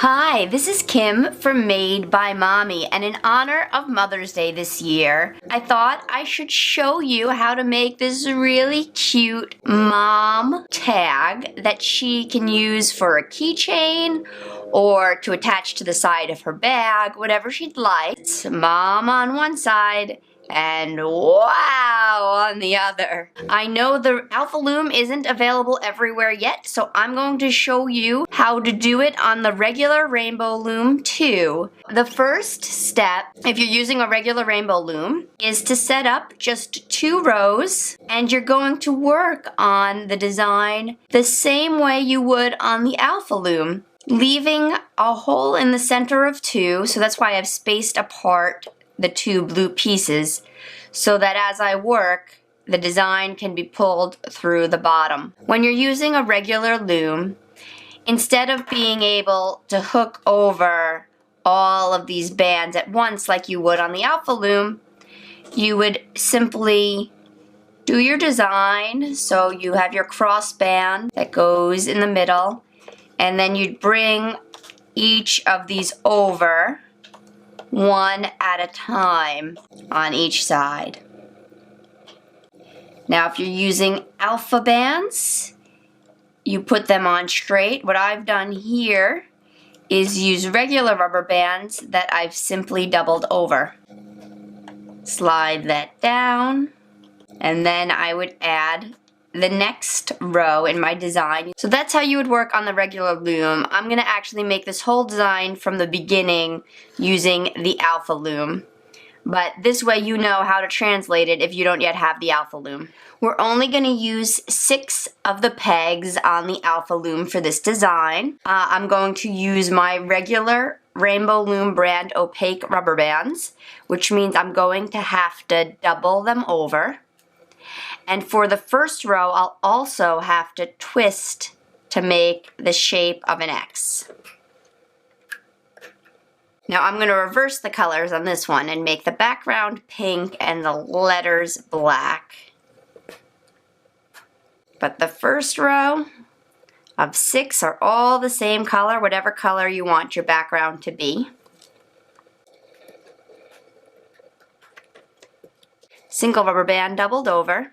Hi, this is Kim from Made by Mommy, and in honor of Mother's Day this year, I thought I should show you how to make this really cute mom tag that she can use for a keychain or to attach to the side of her bag, whatever she'd like. It's mom on one side and wow on the other. I know the Alpha Loom isn't available everywhere yet, so I'm going to show you how to do it on the regular rainbow loom too. The first step, if you're using a regular rainbow loom, is to set up just 2 rows, and you're going to work on the design the same way you would on the Alpha Loom, leaving a hole in the center of 2, so that's why I've spaced apart the 2 blue pieces so that as I work, the design can be pulled through the bottom. When you're using a regular loom, instead of being able to hook over all of these bands at once like you would on the Alpha Loom, you would simply do your design. So you have your cross band that goes in the middle, and then you'd bring each of these over one at a time on each side. Now if you're using alpha bands, you put them on straight. What I've done here is use regular rubber bands that I've simply doubled over. Slide that down, and then I would add the next row in my design. So that's how you would work on the regular loom. I'm gonna actually make this whole design from the beginning using the Alpha Loom. But this way you know how to translate it if you don't yet have the Alpha Loom. We're only gonna use 6 of the pegs on the Alpha Loom for this design. I'm going to use my regular Rainbow Loom brand opaque rubber bands, which means I'm going to have to double them over. And for the first row, I'll also have to twist to make the shape of an X. Now I'm going to reverse the colors on this one and make the background pink and the letters black. But the first row of 6 are all the same color, whatever color you want your background to be. Single rubber band doubled over,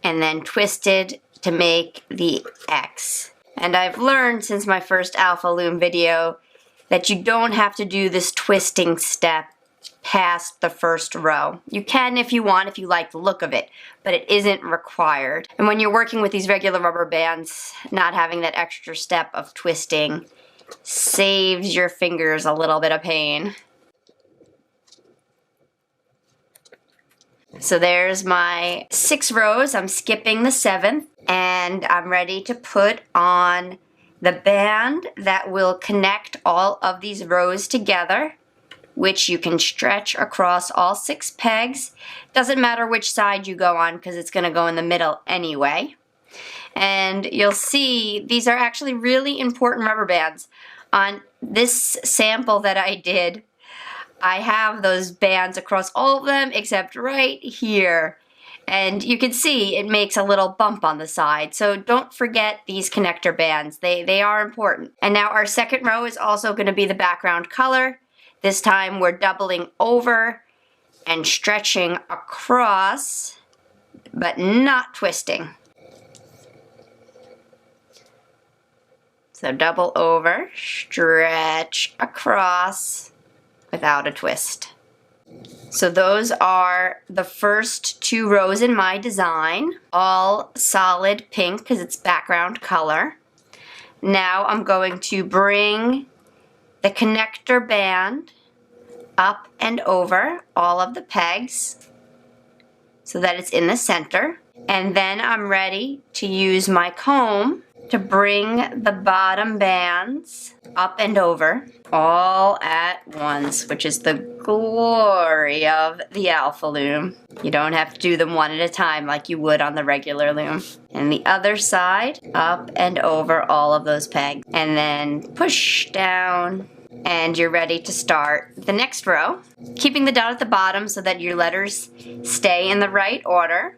and then twisted to make the X. And I've learned since my first Alpha Loom video that you don't have to do this twisting step past the first row. You can if you want, if you like the look of it, but it isn't required. And when you're working with these regular rubber bands, not having that extra step of twisting saves your fingers a little bit of pain. So there's my 6 rows. I'm skipping the 7th, and I'm ready to put on the band that will connect all of these rows together, which you can stretch across all 6 pegs. Doesn't matter which side you go on because it's going to go in the middle anyway. And you'll see these are actually really important rubber bands. On this sample that I did, I have those bands across all of them except right here. And you can see it makes a little bump on the side. So don't forget these connector bands. They are important. And now our second row is also going to be the background color. This time we're doubling over and stretching across, but not twisting. So double over, stretch across, without a twist. So those are the first 2 rows in my design, all solid pink because it's background color. Now I'm going to bring the connector band up and over all of the pegs so that it's in the center. And then I'm ready to use my comb to bring the bottom bands up and over all at once, which is the glory of the Alpha Loom. You don't have to do them one at a time like you would on the regular loom. And the other side, up and over all of those pegs. And then push down, and you're ready to start the next row. Keeping the dot at the bottom so that your letters stay in the right order.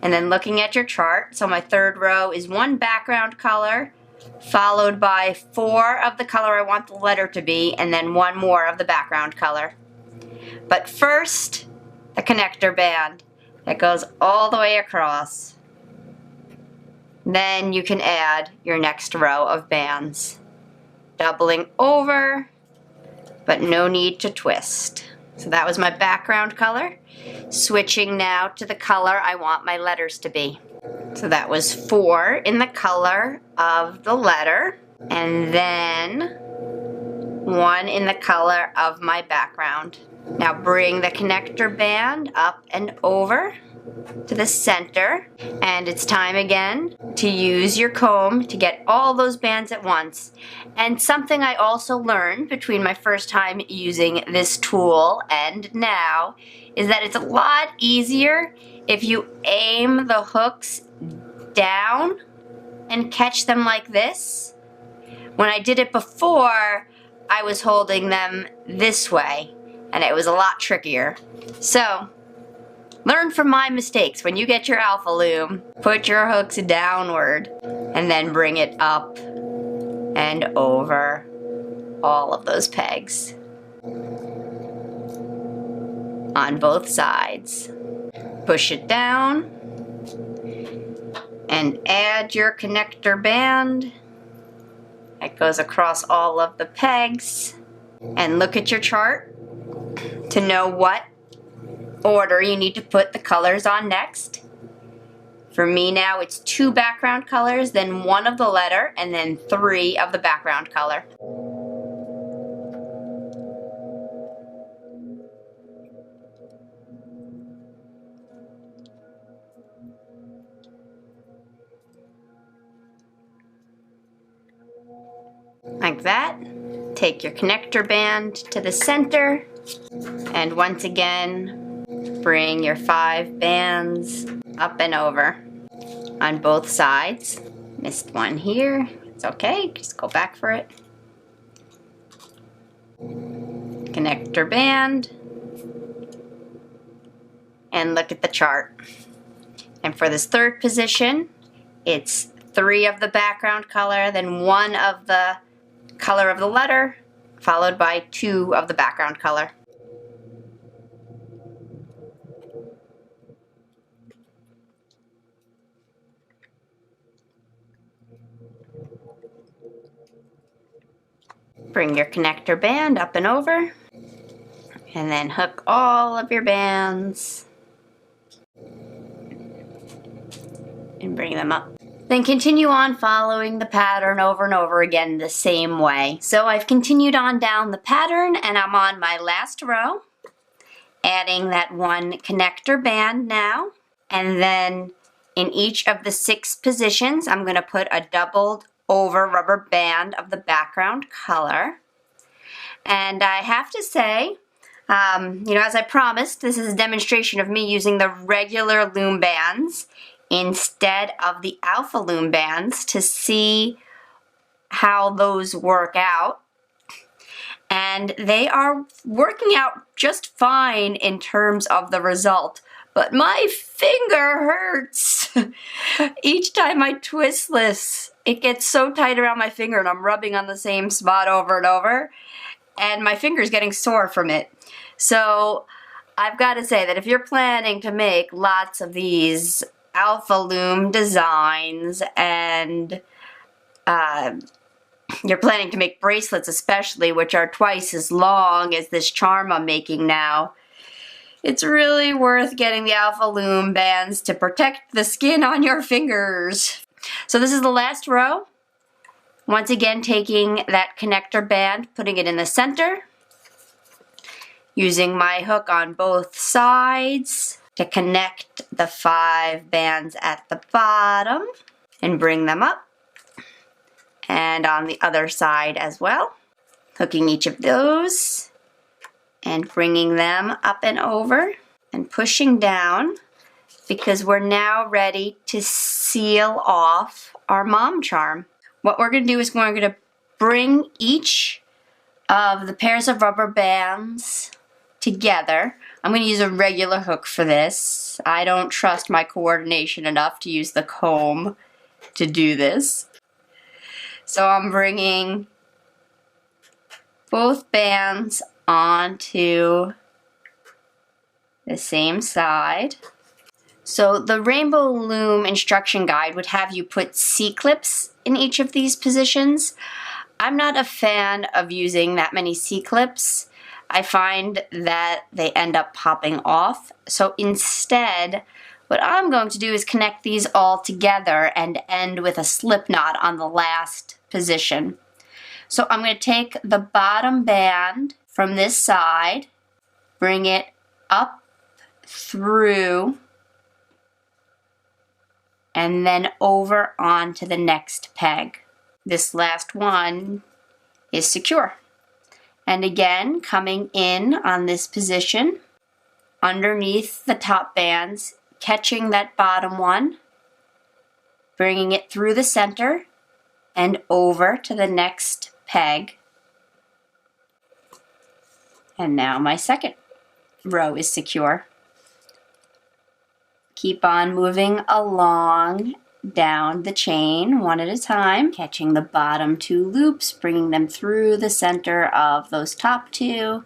And then looking at your chart, so my third row is 1 background color, followed by 4 of the color I want the letter to be, and then 1 more of the background color. But first, the connector band that goes all the way across. Then you can add your next row of bands, doubling over, but no need to twist. So that was my background color. Switching now to the color I want my letters to be. So that was 4 in the color of the letter, and then 1 in the color of my background. Now bring the connector band up and over to the center, and it's time again to use your comb to get all those bands at once. And something I also learned between my first time using this tool and now is that it's a lot easier if you aim the hooks down and catch them like this. When I did it before, I was holding them this way, and it was a lot trickier. So, learn from my mistakes. When you get your alpha loom, put your hooks downward and then bring it up and over all of those pegs on both sides. Push it down and add your connector band. It goes across all of the pegs. And look at your chart to know what order you need to put the colors on next. For me now, it's 2 background colors, then 1 of the letter, and then 3 of the background color. Like that. Take your connector band to the center, and once again, bring your 5 bands up and over on both sides. Missed one here. It's okay, just go back for it. Connector band. And look at the chart. And for this third position, it's 3 of the background color, then 1 of the color of the letter, followed by 2 of the background color. Bring your connector band up and over, and then hook all of your bands and bring them up. Then continue on following the pattern over and over again the same way. So I've continued on down the pattern, and I'm on my last row, adding that 1 connector band now, and then in each of the 6 positions I'm going to put a doubled over rubber band of the background color. And I have to say, as I promised, this is a demonstration of me using the regular loom bands instead of the alpha loom bands to see how those work out. And they are working out just fine in terms of the result. But my finger hurts. Each time I twist this, it gets so tight around my finger, and I'm rubbing on the same spot over and over, and my finger's getting sore from it. So I've got to say that if you're planning to make lots of these alpha loom designs, and you're planning to make bracelets especially, which are twice as long as this charm I'm making now, it's really worth getting the alpha loom bands to protect the skin on your fingers. So this is the last row. Once again, taking that connector band, putting it in the center, using my hook on both sides to connect the 5 bands at the bottom and bring them up, and on the other side as well, hooking each of those and bringing them up and over and pushing down, because we're now ready to seal off our mom charm. What we're going to do is we're going to bring each of the pairs of rubber bands together. I'm going to use a regular hook for this. I don't trust my coordination enough to use the comb to do this. So I'm bringing both bands onto the same side. So the Rainbow Loom instruction guide would have you put C-clips in each of these positions. I'm not a fan of using that many C-clips. I find that they end up popping off. So instead, what I'm going to do is connect these all together and end with a slip knot on the last position. So I'm going to take the bottom band from this side, bring it up through, and then over onto the next peg. This last one is secure. And again, coming in on this position, underneath the top bands, catching that bottom one, bringing it through the center and over to the next peg. And now my second row is secure. Keep on moving along down the chain one at a time, catching the bottom two loops, bringing them through the center of those top two,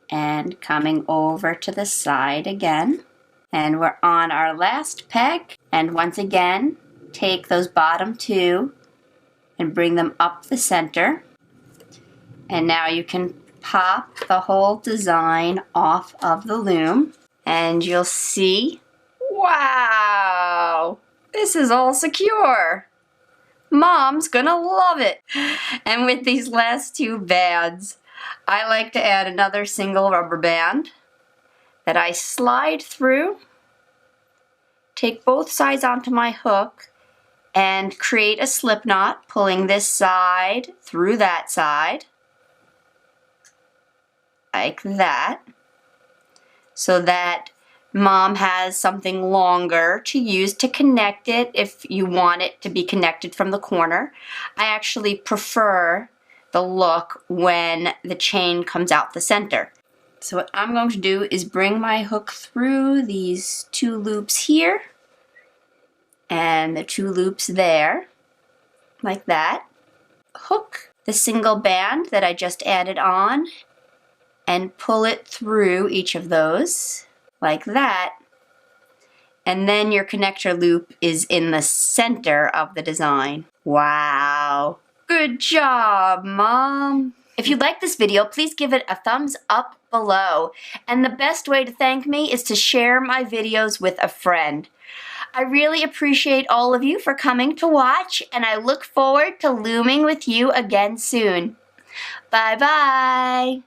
and coming over to the side again. And we're on our last peg, and once again, take those bottom two and bring them up the center. And now you can pop the whole design off of the loom, and you'll see, wow, this is all secure. Mom's gonna love it. And with these last two bands, I like to add another single rubber band that I slide through, take both sides onto my hook, and create a slip knot, pulling this side through that side, like that, so that Mom has something longer to use to connect it if you want it to be connected from the corner. I actually prefer the look when the chain comes out the center. So what I'm going to do is bring my hook through these two loops here and the two loops there, like that. Hook the single band that I just added on and pull it through each of those, like that. And then your connector loop is in the center of the design. Wow. Good job, Mom. If you like this video, please give it a thumbs up below. And the best way to thank me is to share my videos with a friend. I really appreciate all of you for coming to watch, and I look forward to looming with you again soon. Bye-bye.